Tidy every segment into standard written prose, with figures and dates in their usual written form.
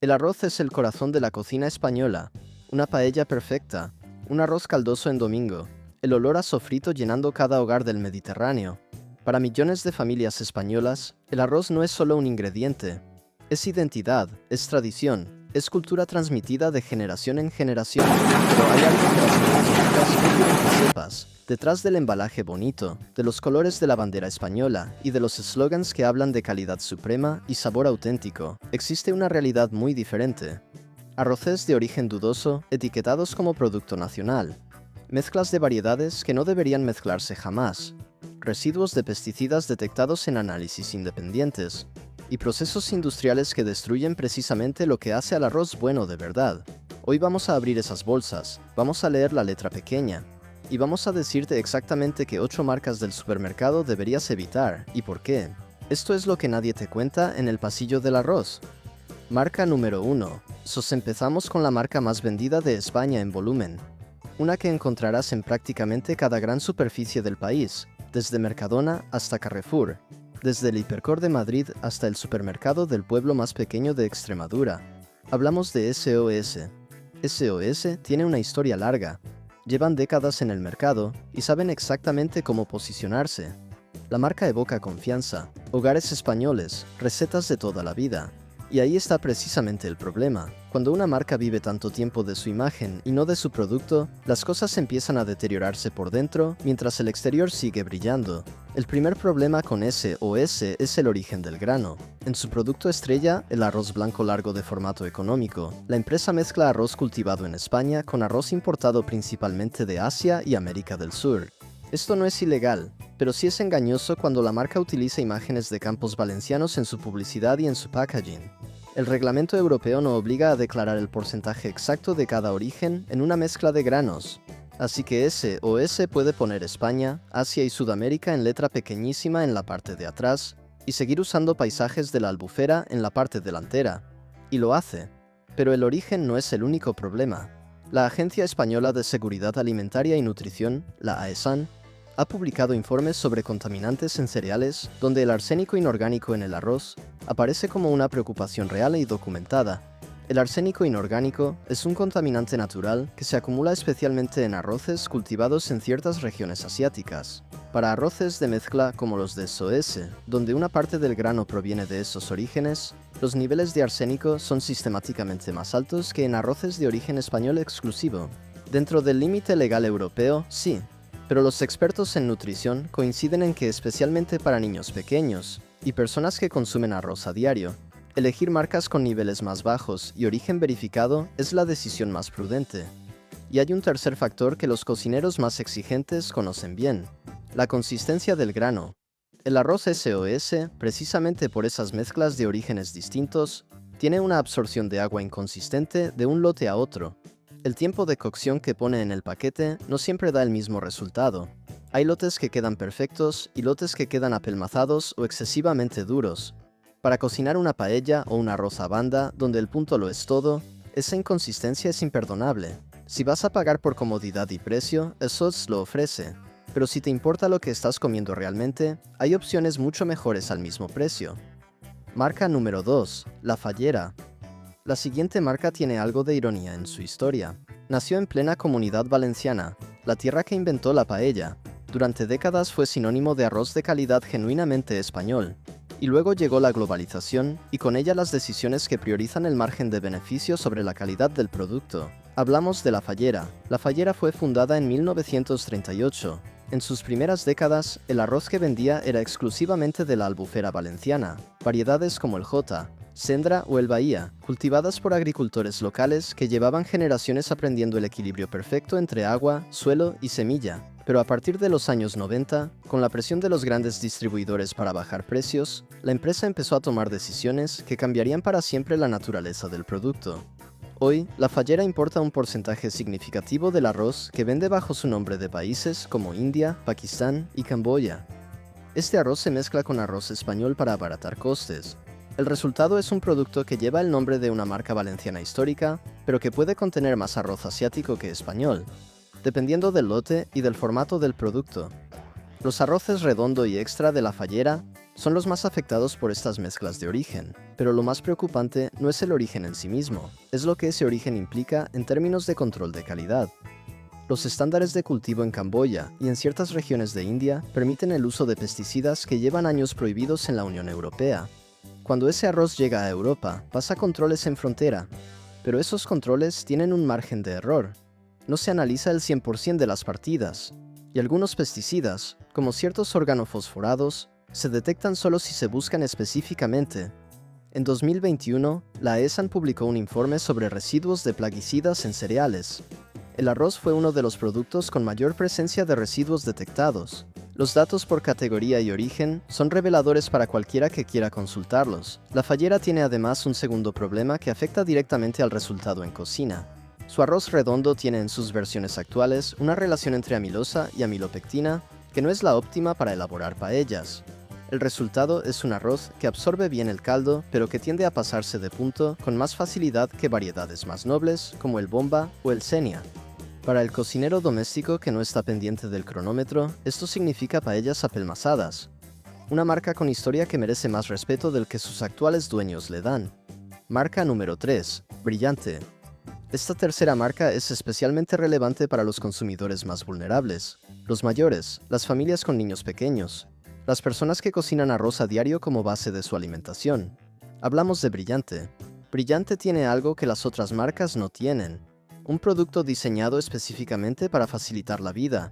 El arroz es el corazón de la cocina española. Una paella perfecta, un arroz caldoso en domingo, el olor a sofrito llenando cada hogar del Mediterráneo. Para millones de familias españolas, el arroz no es solo un ingrediente. Es identidad, es tradición, es cultura transmitida de generación en generación. Pero hay algo que las personas no quieren que sepas. Detrás del embalaje bonito, de los colores de la bandera española y de los eslogans que hablan de calidad suprema y sabor auténtico, existe una realidad muy diferente. Arroces de origen dudoso, etiquetados como producto nacional. Mezclas de variedades que no deberían mezclarse jamás. Residuos de pesticidas detectados en análisis independientes. Y procesos industriales que destruyen precisamente lo que hace al arroz bueno de verdad. Hoy vamos a abrir esas bolsas, vamos a leer la letra pequeña, y vamos a decirte exactamente qué 8 marcas del supermercado deberías evitar y por qué. Esto es lo que nadie te cuenta en el pasillo del arroz. Marca número 1. Empezamos con la marca más vendida de España en volumen. Una que encontrarás en prácticamente cada gran superficie del país, desde Mercadona hasta Carrefour, desde el Hipercor de Madrid hasta el supermercado del pueblo más pequeño de Extremadura. Hablamos de SOS. SOS tiene una historia larga. Llevan décadas en el mercado y saben exactamente cómo posicionarse. La marca evoca confianza, hogares españoles, recetas de toda la vida. Y ahí está precisamente el problema. Cuando una marca vive tanto tiempo de su imagen y no de su producto, las cosas empiezan a deteriorarse por dentro mientras el exterior sigue brillando. El primer problema con SOS es el origen del grano. En su producto estrella, el arroz blanco largo de formato económico, la empresa mezcla arroz cultivado en España con arroz importado principalmente de Asia y América del Sur. Esto no es ilegal, pero sí es engañoso cuando la marca utiliza imágenes de campos valencianos en su publicidad y en su packaging. El reglamento europeo no obliga a declarar el porcentaje exacto de cada origen en una mezcla de granos, así que SOS puede poner España, Asia y Sudamérica en letra pequeñísima en la parte de atrás y seguir usando paisajes de la albufera en la parte delantera. Y lo hace. Pero el origen no es el único problema. La Agencia Española de Seguridad Alimentaria y Nutrición, la AESAN, ha publicado informes sobre contaminantes en cereales, donde el arsénico inorgánico en el arroz aparece como una preocupación real y documentada. El arsénico inorgánico es un contaminante natural que se acumula especialmente en arroces cultivados en ciertas regiones asiáticas. Para arroces de mezcla como los de SOS, donde una parte del grano proviene de esos orígenes, los niveles de arsénico son sistemáticamente más altos que en arroces de origen español exclusivo. Dentro del límite legal europeo, sí. Pero los expertos en nutrición coinciden en que especialmente para niños pequeños y personas que consumen arroz a diario, elegir marcas con niveles más bajos y origen verificado es la decisión más prudente. Y hay un tercer factor que los cocineros más exigentes conocen bien: la consistencia del grano. El arroz SOS, precisamente por esas mezclas de orígenes distintos, tiene una absorción de agua inconsistente de un lote a otro. El tiempo de cocción que pone en el paquete no siempre da el mismo resultado. Hay lotes que quedan perfectos y lotes que quedan apelmazados o excesivamente duros. Para cocinar una paella o un arroz a banda, donde el punto lo es todo, esa inconsistencia es imperdonable. Si vas a pagar por comodidad y precio, SOS lo ofrece. Pero si te importa lo que estás comiendo realmente, hay opciones mucho mejores al mismo precio. Marca número 2, La Fallera. La siguiente marca tiene algo de ironía en su historia. Nació en plena Comunidad Valenciana, la tierra que inventó la paella. Durante décadas fue sinónimo de arroz de calidad genuinamente español. Y luego llegó la globalización, y con ella las decisiones que priorizan el margen de beneficio sobre la calidad del producto. Hablamos de La Fallera. La Fallera fue fundada en 1938. En sus primeras décadas, el arroz que vendía era exclusivamente de la albufera valenciana. Variedades como el Jota, Sendra o el Bahía, cultivadas por agricultores locales que llevaban generaciones aprendiendo el equilibrio perfecto entre agua, suelo y semilla. Pero a partir de los años 90, con la presión de los grandes distribuidores para bajar precios, la empresa empezó a tomar decisiones que cambiarían para siempre la naturaleza del producto. Hoy, La Fallera importa un porcentaje significativo del arroz que vende bajo su nombre de países como India, Pakistán y Camboya. Este arroz se mezcla con arroz español para abaratar costes. El resultado es un producto que lleva el nombre de una marca valenciana histórica, pero que puede contener más arroz asiático que español, dependiendo del lote y del formato del producto. Los arroces redondo y extra de la fallera son los más afectados por estas mezclas de origen, pero lo más preocupante no es el origen en sí mismo, es lo que ese origen implica en términos de control de calidad. Los estándares de cultivo en Camboya y en ciertas regiones de India permiten el uso de pesticidas que llevan años prohibidos en la Unión Europea. Cuando ese arroz llega a Europa, pasa controles en frontera, pero esos controles tienen un margen de error. No se analiza el 100% de las partidas, y algunos pesticidas, como ciertos organofosforados, se detectan solo si se buscan específicamente. En 2021, la ESAN publicó un informe sobre residuos de plaguicidas en cereales. El arroz fue uno de los productos con mayor presencia de residuos detectados. Los datos por categoría y origen son reveladores para cualquiera que quiera consultarlos. La fallera tiene además un segundo problema que afecta directamente al resultado en cocina. Su arroz redondo tiene en sus versiones actuales una relación entre amilosa y amilopectina que no es la óptima para elaborar paellas. El resultado es un arroz que absorbe bien el caldo, pero que tiende a pasarse de punto con más facilidad que variedades más nobles como el bomba o el senia. Para el cocinero doméstico que no está pendiente del cronómetro, esto significa paellas apelmazadas, una marca con historia que merece más respeto del que sus actuales dueños le dan. Marca número 3, Brillante. Esta tercera marca es especialmente relevante para los consumidores más vulnerables, los mayores, las familias con niños pequeños, las personas que cocinan arroz a diario como base de su alimentación. Hablamos de Brillante. Brillante tiene algo que las otras marcas no tienen. Un producto diseñado específicamente para facilitar la vida.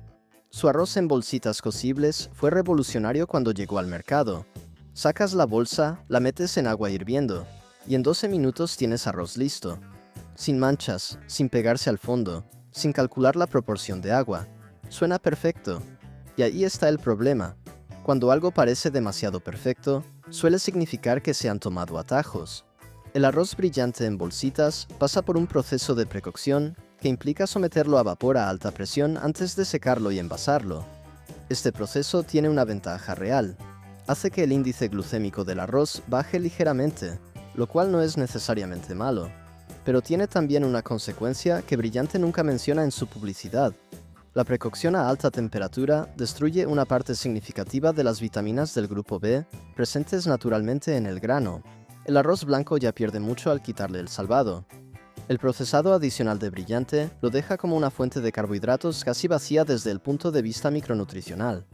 Su arroz en bolsitas cocibles fue revolucionario cuando llegó al mercado. Sacas la bolsa, la metes en agua hirviendo, y en 12 minutos tienes arroz listo. Sin manchas, sin pegarse al fondo, sin calcular la proporción de agua. Suena perfecto. Y ahí está el problema. Cuando algo parece demasiado perfecto, suele significar que se han tomado atajos. El arroz Brillante en bolsitas pasa por un proceso de precocción que implica someterlo a vapor a alta presión antes de secarlo y envasarlo. Este proceso tiene una ventaja real. Hace que el índice glucémico del arroz baje ligeramente, lo cual no es necesariamente malo. Pero tiene también una consecuencia que Brillante nunca menciona en su publicidad. La precocción a alta temperatura destruye una parte significativa de las vitaminas del grupo B presentes naturalmente en el grano. El arroz blanco ya pierde mucho al quitarle el salvado. El procesado adicional de Brillante lo deja como una fuente de carbohidratos casi vacía desde el punto de vista micronutricional.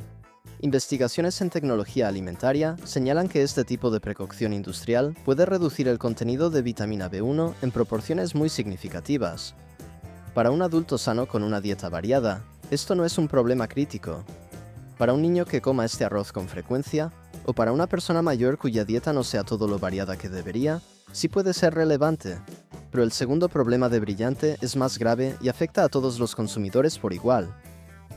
Investigaciones en tecnología alimentaria señalan que este tipo de precocción industrial puede reducir el contenido de vitamina B1 en proporciones muy significativas. Para un adulto sano con una dieta variada, esto no es un problema crítico. Para un niño que coma este arroz con frecuencia, o para una persona mayor cuya dieta no sea todo lo variada que debería, sí puede ser relevante. Pero el segundo problema de Brillante es más grave y afecta a todos los consumidores por igual.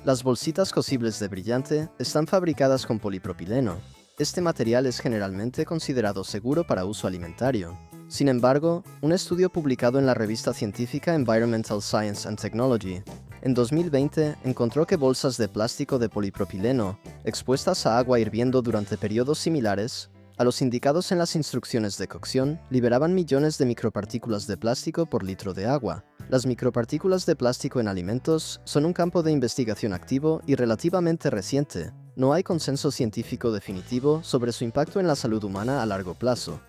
Las bolsitas cocibles de Brillante están fabricadas con polipropileno. Este material es generalmente considerado seguro para uso alimentario. Sin embargo, un estudio publicado en la revista científica Environmental Science and Technology en 2020 encontró que bolsas de plástico de polipropileno, expuestas a agua hirviendo durante periodos similares a los indicados en las instrucciones de cocción, liberaban millones de micropartículas de plástico por litro de agua. Las micropartículas de plástico en alimentos son un campo de investigación activo y relativamente reciente. No hay consenso científico definitivo sobre su impacto en la salud humana a largo plazo,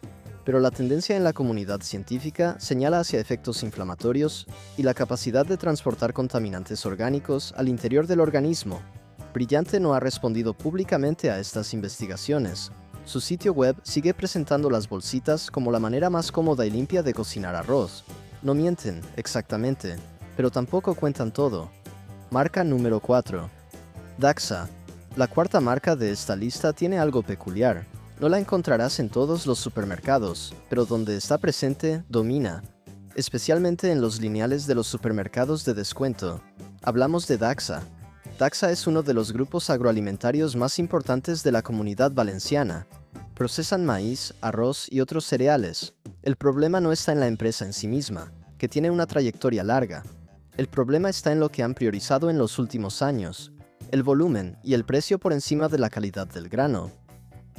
pero la tendencia en la comunidad científica señala hacia efectos inflamatorios y la capacidad de transportar contaminantes orgánicos al interior del organismo. Brillante no ha respondido públicamente a estas investigaciones. Su sitio web sigue presentando las bolsitas como la manera más cómoda y limpia de cocinar arroz. No mienten, exactamente, pero tampoco cuentan todo. Marca número 4. Daxa. La cuarta marca de esta lista tiene algo peculiar. No la encontrarás en todos los supermercados, pero donde está presente, domina. Especialmente en los lineales de los supermercados de descuento. Hablamos de Daxa. Daxa es uno de los grupos agroalimentarios más importantes de la Comunidad Valenciana. Procesan maíz, arroz y otros cereales. El problema no está en la empresa en sí misma, que tiene una trayectoria larga. El problema está en lo que han priorizado en los últimos años: el volumen y el precio por encima de la calidad del grano.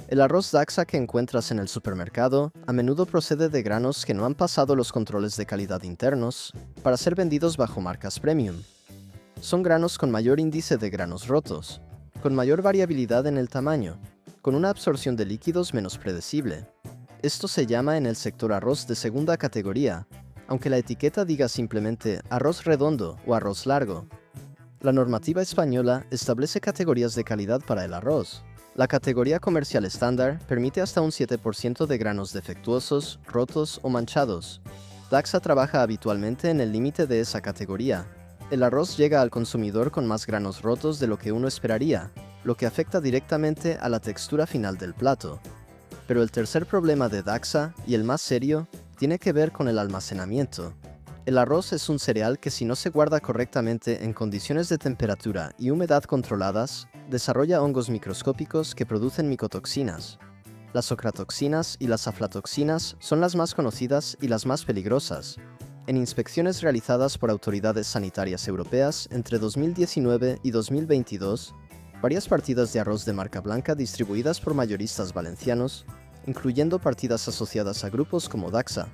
El arroz Daxa que encuentras en el supermercado a menudo procede de granos que no han pasado los controles de calidad internos para ser vendidos bajo marcas premium. Son granos con mayor índice de granos rotos. con mayor variabilidad en el tamaño, con una absorción de líquidos menos predecible. Esto se llama en el sector arroz de segunda categoría, aunque la etiqueta diga simplemente arroz redondo o arroz largo. La normativa española establece categorías de calidad para el arroz. La categoría comercial estándar permite hasta un 7% de granos defectuosos, rotos o manchados. Daxa trabaja habitualmente en el límite de esa categoría. El arroz llega al consumidor con más granos rotos de lo que uno esperaría, lo que afecta directamente a la textura final del plato. Pero el tercer problema de Daxa, y el más serio, tiene que ver con el almacenamiento. El arroz es un cereal que si no se guarda correctamente en condiciones de temperatura y humedad controladas, desarrolla hongos microscópicos que producen micotoxinas. Las ocratoxinas y las aflatoxinas son las más conocidas y las más peligrosas. En inspecciones realizadas por autoridades sanitarias europeas entre 2019 y 2022, varias partidas de arroz de marca blanca distribuidas por mayoristas valencianos, incluyendo partidas asociadas a grupos como Daxa,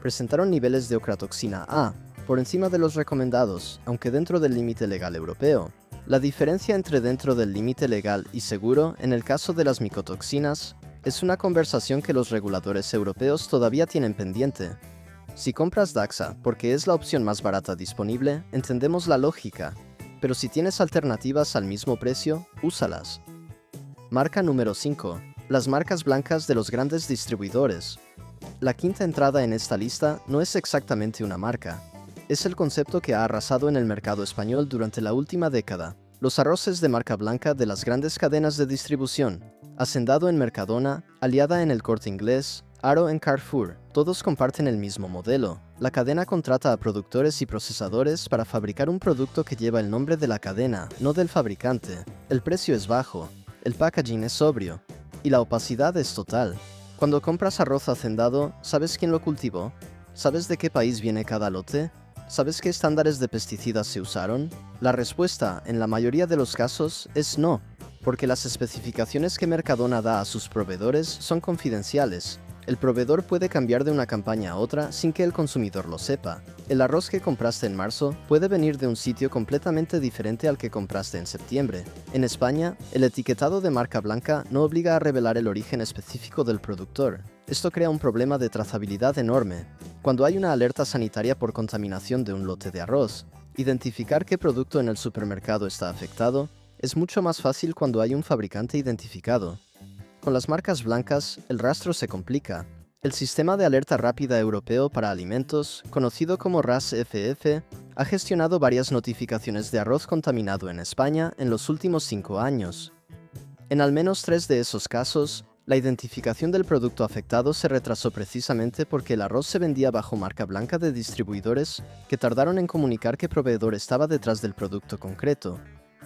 presentaron niveles de ocratoxina A, por encima de los recomendados, aunque dentro del límite legal europeo. La diferencia entre dentro del límite legal y seguro en el caso de las micotoxinas es una conversación que los reguladores europeos todavía tienen pendiente. Si compras Daxa porque es la opción más barata disponible, entendemos la lógica, pero si tienes alternativas al mismo precio, úsalas. Marca número 5. Las marcas blancas de los grandes distribuidores. La quinta entrada en esta lista no es exactamente una marca. Es el concepto que ha arrasado en el mercado español durante la última década. Los arroces de marca blanca de las grandes cadenas de distribución, Hacendado en Mercadona, Aliada en El Corte Inglés, Aro en Carrefour, todos comparten el mismo modelo. La cadena contrata a productores y procesadores para fabricar un producto que lleva el nombre de la cadena, no del fabricante. El precio es bajo, el packaging es sobrio, y la opacidad es total. Cuando compras arroz hacendado, ¿sabes quién lo cultivó? ¿Sabes de qué país viene cada lote? ¿Sabes qué estándares de pesticidas se usaron? La respuesta, en la mayoría de los casos, es no, porque las especificaciones que Mercadona da a sus proveedores son confidenciales. El proveedor puede cambiar de una campaña a otra sin que el consumidor lo sepa. El arroz que compraste en marzo puede venir de un sitio completamente diferente al que compraste en septiembre. En España, el etiquetado de marca blanca no obliga a revelar el origen específico del productor. Esto crea un problema de trazabilidad enorme. Cuando hay una alerta sanitaria por contaminación de un lote de arroz, identificar qué producto en el supermercado está afectado es mucho más fácil cuando hay un fabricante identificado. Con las marcas blancas, el rastro se complica. El Sistema de Alerta Rápida Europeo para Alimentos, conocido como RAS-FF, ha gestionado varias notificaciones de arroz contaminado en España en los últimos 5 años. En al menos 3 de esos casos, la identificación del producto afectado se retrasó precisamente porque el arroz se vendía bajo marca blanca de distribuidores que tardaron en comunicar qué proveedor estaba detrás del producto concreto.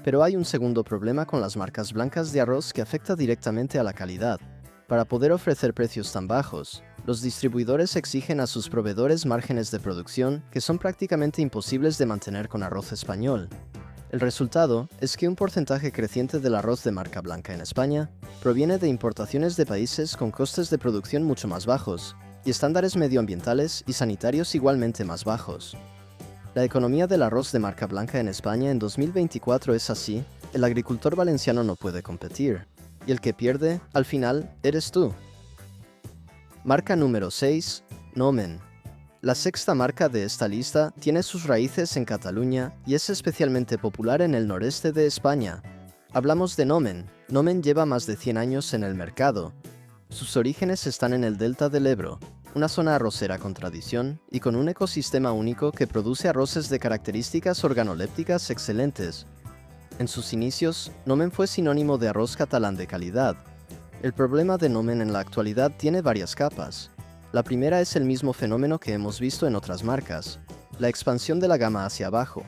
Pero hay un segundo problema con las marcas blancas de arroz que afecta directamente a la calidad. Para poder ofrecer precios tan bajos, los distribuidores exigen a sus proveedores márgenes de producción que son prácticamente imposibles de mantener con arroz español. El resultado es que un porcentaje creciente del arroz de marca blanca en España proviene de importaciones de países con costes de producción mucho más bajos y estándares medioambientales y sanitarios igualmente más bajos. La economía del arroz de marca blanca en España en 2024 es así, el agricultor valenciano no puede competir, y el que pierde, al final, eres tú. Marca número 6, Nomen. La sexta marca de esta lista tiene sus raíces en Cataluña y es especialmente popular en el noreste de España. Hablamos de Nomen. Nomen lleva más de 100 años en el mercado. Sus orígenes están en el delta del Ebro, una zona arrocera con tradición y con un ecosistema único que produce arroces de características organolépticas excelentes. En sus inicios, Nomen fue sinónimo de arroz catalán de calidad. El problema de Nomen en la actualidad tiene varias capas. La primera es el mismo fenómeno que hemos visto en otras marcas, la expansión de la gama hacia abajo.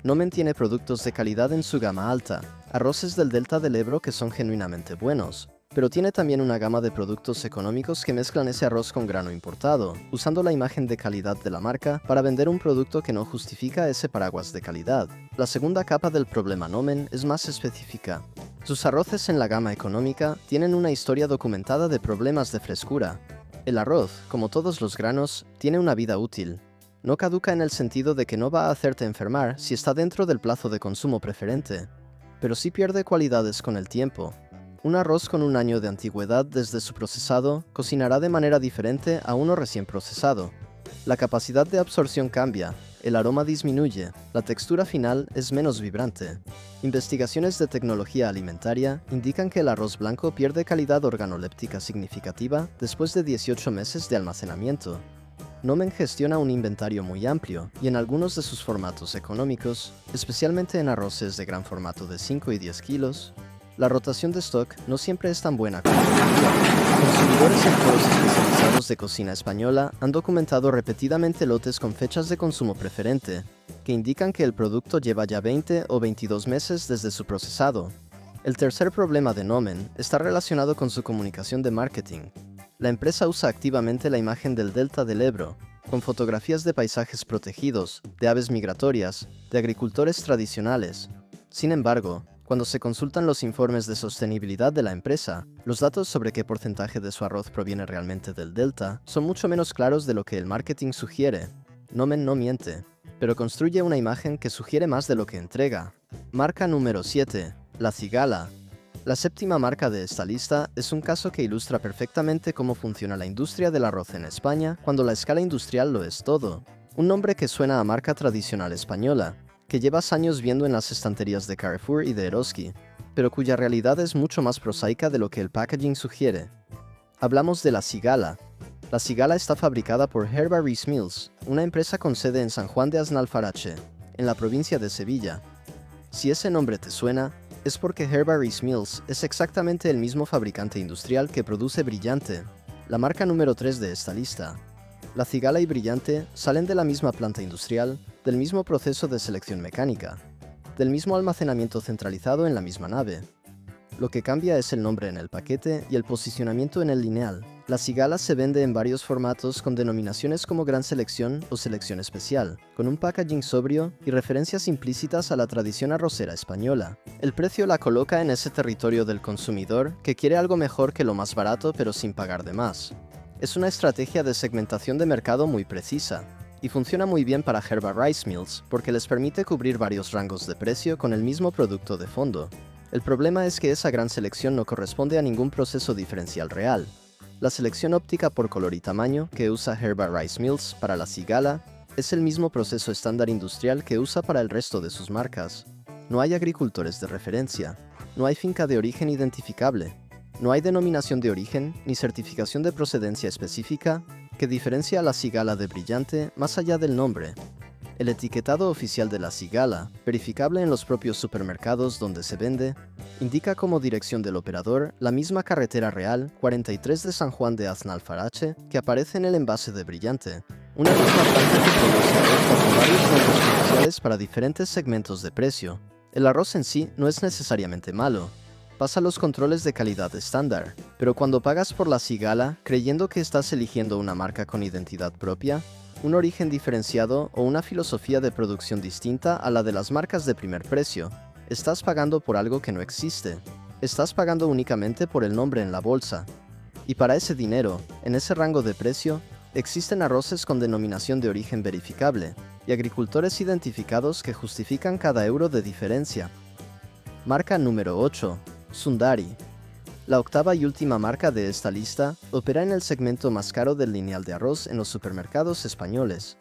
Nomen tiene productos de calidad en su gama alta, arroces del delta del Ebro que son genuinamente buenos, pero tiene también una gama de productos económicos que mezclan ese arroz con grano importado, usando la imagen de calidad de la marca para vender un producto que no justifica ese paraguas de calidad. La segunda capa del problema Nomen es más específica. Sus arroces en la gama económica tienen una historia documentada de problemas de frescura. El arroz, como todos los granos, tiene una vida útil. No caduca en el sentido de que no va a hacerte enfermar si está dentro del plazo de consumo preferente, pero sí pierde cualidades con el tiempo. Un arroz con un año de antigüedad desde su procesado cocinará de manera diferente a uno recién procesado. La capacidad de absorción cambia, el aroma disminuye, la textura final es menos vibrante. Investigaciones de tecnología alimentaria indican que el arroz blanco pierde calidad organoléptica significativa después de 18 meses de almacenamiento. Nomen gestiona un inventario muy amplio y en algunos de sus formatos económicos, especialmente en arroces de gran formato de 5 y 10 kilos, la rotación de stock no siempre es tan buena como debería. Consumidores en foros especializados de cocina española han documentado repetidamente lotes con fechas de consumo preferente, que indican que el producto lleva ya 20 o 22 meses desde su procesado. El tercer problema de Nomen está relacionado con su comunicación de marketing. La empresa usa activamente la imagen del delta del Ebro, con fotografías de paisajes protegidos, de aves migratorias, de agricultores tradicionales. Sin embargo, cuando se consultan los informes de sostenibilidad de la empresa, los datos sobre qué porcentaje de su arroz proviene realmente del delta son mucho menos claros de lo que el marketing sugiere. Nomen no miente, pero construye una imagen que sugiere más de lo que entrega. Marca número 7. La Cigala. La séptima marca de esta lista es un caso que ilustra perfectamente cómo funciona la industria del arroz en España cuando la escala industrial lo es todo. Un nombre que suena a marca tradicional española, que llevas años viendo en las estanterías de Carrefour y de Eroski, pero cuya realidad es mucho más prosaica de lo que el packaging sugiere. Hablamos de la Cigala. La Cigala está fabricada por Herba Rice Mills, una empresa con sede en San Juan de Aznalfarache, en la provincia de Sevilla. Si ese nombre te suena, es porque Herba Rice Mills es exactamente el mismo fabricante industrial que produce Brillante, la marca número 3 de esta lista. La Cigala y Brillante salen de la misma planta industrial, del mismo proceso de selección mecánica, del mismo almacenamiento centralizado en la misma nave. Lo que cambia es el nombre en el paquete y el posicionamiento en el lineal. La Cigala se vende en varios formatos con denominaciones como Gran Selección o Selección Especial, con un packaging sobrio y referencias implícitas a la tradición arrocera española. El precio la coloca en ese territorio del consumidor que quiere algo mejor que lo más barato pero sin pagar de más. Es una estrategia de segmentación de mercado muy precisa, y funciona muy bien para Herba Rice Mills porque les permite cubrir varios rangos de precio con el mismo producto de fondo. El problema es que esa gran selección no corresponde a ningún proceso diferencial real. La selección óptica por color y tamaño que usa Herba Rice Mills para la Cigala es el mismo proceso estándar industrial que usa para el resto de sus marcas. No hay agricultores de referencia, no hay finca de origen identificable, no hay denominación de origen ni certificación de procedencia específica que diferencia a la Cigala de Brillante más allá del nombre. El etiquetado oficial de la Cigala, verificable en los propios supermercados donde se vende, indica como dirección del operador la misma carretera real 43 de San Juan de Aznalfarache que aparece en el envase de Brillante. Una misma planta que produce arroz bajo varios nombres comerciales para diferentes segmentos de precio. El arroz en sí no es necesariamente malo. Pasa los controles de calidad estándar, pero cuando pagas por la Cigala creyendo que estás eligiendo una marca con identidad propia, un origen diferenciado o una filosofía de producción distinta a la de las marcas de primer precio, estás pagando por algo que no existe. Estás pagando únicamente por el nombre en la bolsa. Y para ese dinero, en ese rango de precio, existen arroces con denominación de origen verificable y agricultores identificados que justifican cada euro de diferencia. Marca número 8. Sundari. La octava y última marca de esta lista opera en el segmento más caro del lineal de arroz en los supermercados españoles.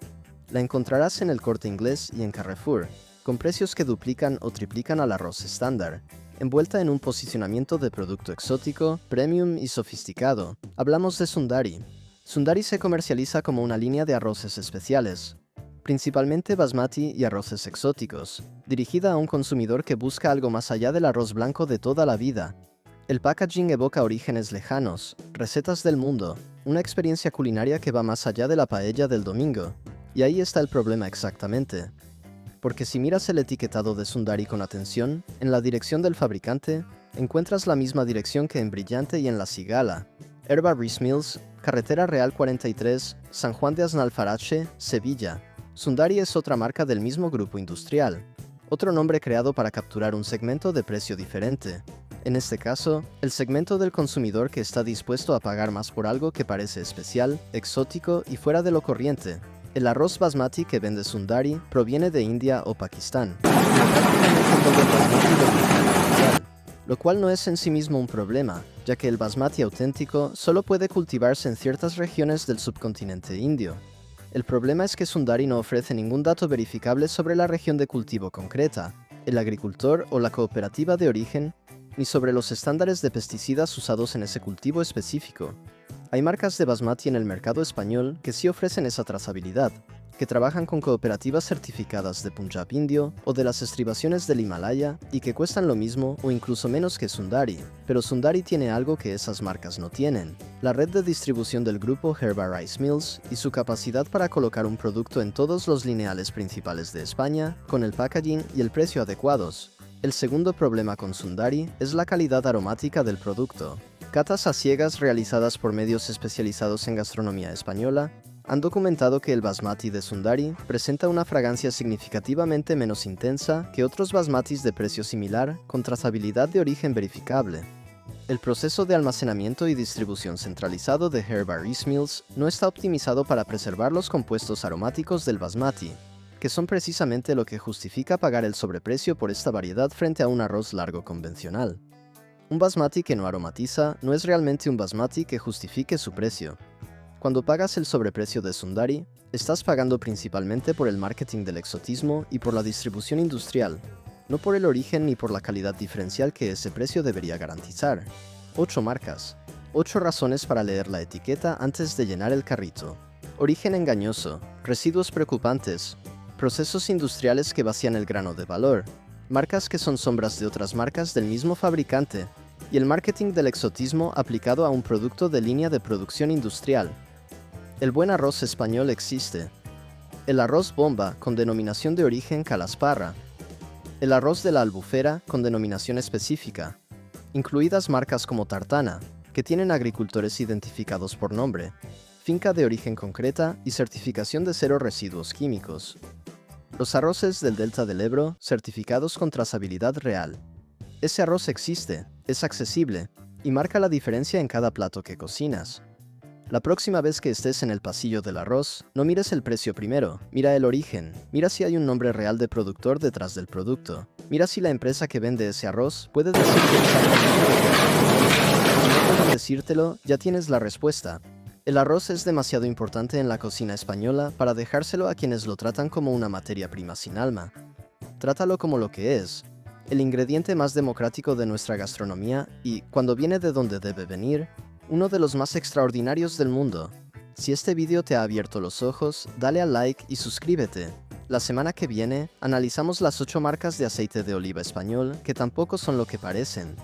La encontrarás en El Corte Inglés y en Carrefour, con precios que duplican o triplican al arroz estándar, envuelta en un posicionamiento de producto exótico, premium y sofisticado. Hablamos de Sundari. Sundari se comercializa como una línea de arroces especiales, principalmente basmati y arroces exóticos, dirigida a un consumidor que busca algo más allá del arroz blanco de toda la vida. El packaging evoca orígenes lejanos, recetas del mundo, una experiencia culinaria que va más allá de la paella del domingo. Y ahí está el problema exactamente. Porque si miras el etiquetado de Sundari con atención, en la dirección del fabricante, encuentras la misma dirección que en Brillante y en la Cigala. Herba Rice Mills, Carretera Real 43, San Juan de Aznalfarache, Sevilla. Sundari es otra marca del mismo grupo industrial. Otro nombre creado para capturar un segmento de precio diferente. En este caso, el segmento del consumidor que está dispuesto a pagar más por algo que parece especial, exótico y fuera de lo corriente. El arroz basmati que vende Sundari proviene de India o Pakistán, prácticamente todo el basmati del mercado mundial, lo cual no es en sí mismo un problema, ya que el basmati auténtico solo puede cultivarse en ciertas regiones del subcontinente indio. El problema es que Sundari no ofrece ningún dato verificable sobre la región de cultivo concreta, el agricultor o la cooperativa de origen, ni sobre los estándares de pesticidas usados en ese cultivo específico. Hay marcas de basmati en el mercado español que sí ofrecen esa trazabilidad, que trabajan con cooperativas certificadas de Punjab indio o de las estribaciones del Himalaya y que cuestan lo mismo o incluso menos que Sundari, pero Sundari tiene algo que esas marcas no tienen: la red de distribución del grupo Herba Rice Mills y su capacidad para colocar un producto en todos los lineales principales de España, con el packaging y el precio adecuados. El segundo problema con Sundari es la calidad aromática del producto. Catas a ciegas realizadas por medios especializados en gastronomía española han documentado que el basmati de Sundari presenta una fragancia significativamente menos intensa que otros basmatis de precio similar con trazabilidad de origen verificable. El proceso de almacenamiento y distribución centralizado de Herba Rice Mills no está optimizado para preservar los compuestos aromáticos del basmati, que son precisamente lo que justifica pagar el sobreprecio por esta variedad frente a un arroz largo convencional. Un basmati que no aromatiza no es realmente un basmati que justifique su precio. Cuando pagas el sobreprecio de Sundari, estás pagando principalmente por el marketing del exotismo y por la distribución industrial, no por el origen ni por la calidad diferencial que ese precio debería garantizar. 8 marcas. 8 razones para leer la etiqueta antes de llenar el carrito. Origen engañoso, residuos preocupantes, procesos industriales que vacían el grano de valor, marcas que son sombras de otras marcas del mismo fabricante, y el marketing del exotismo aplicado a un producto de línea de producción industrial. El buen arroz español existe. El arroz bomba con denominación de origen Calasparra. El arroz de la Albufera con denominación específica, incluidas marcas como Tartana, que tienen agricultores identificados por nombre, finca de origen concreta y certificación de cero residuos químicos. Los arroces del Delta del Ebro, certificados con trazabilidad real. Ese arroz existe, es accesible, y marca la diferencia en cada plato que cocinas. La próxima vez que estés en el pasillo del arroz, no mires el precio primero, mira el origen, mira si hay un nombre real de productor detrás del producto, mira si la empresa que vende ese arroz puede decirte exactamente lo que hace. Si no pueden decírtelo, ya tienes la respuesta. El arroz es demasiado importante en la cocina española para dejárselo a quienes lo tratan como una materia prima sin alma. Trátalo como lo que es, el ingrediente más democrático de nuestra gastronomía y, cuando viene de donde debe venir, uno de los más extraordinarios del mundo. Si este vídeo te ha abierto los ojos, dale al like y suscríbete. La semana que viene, analizamos las 8 marcas de aceite de oliva español que tampoco son lo que parecen.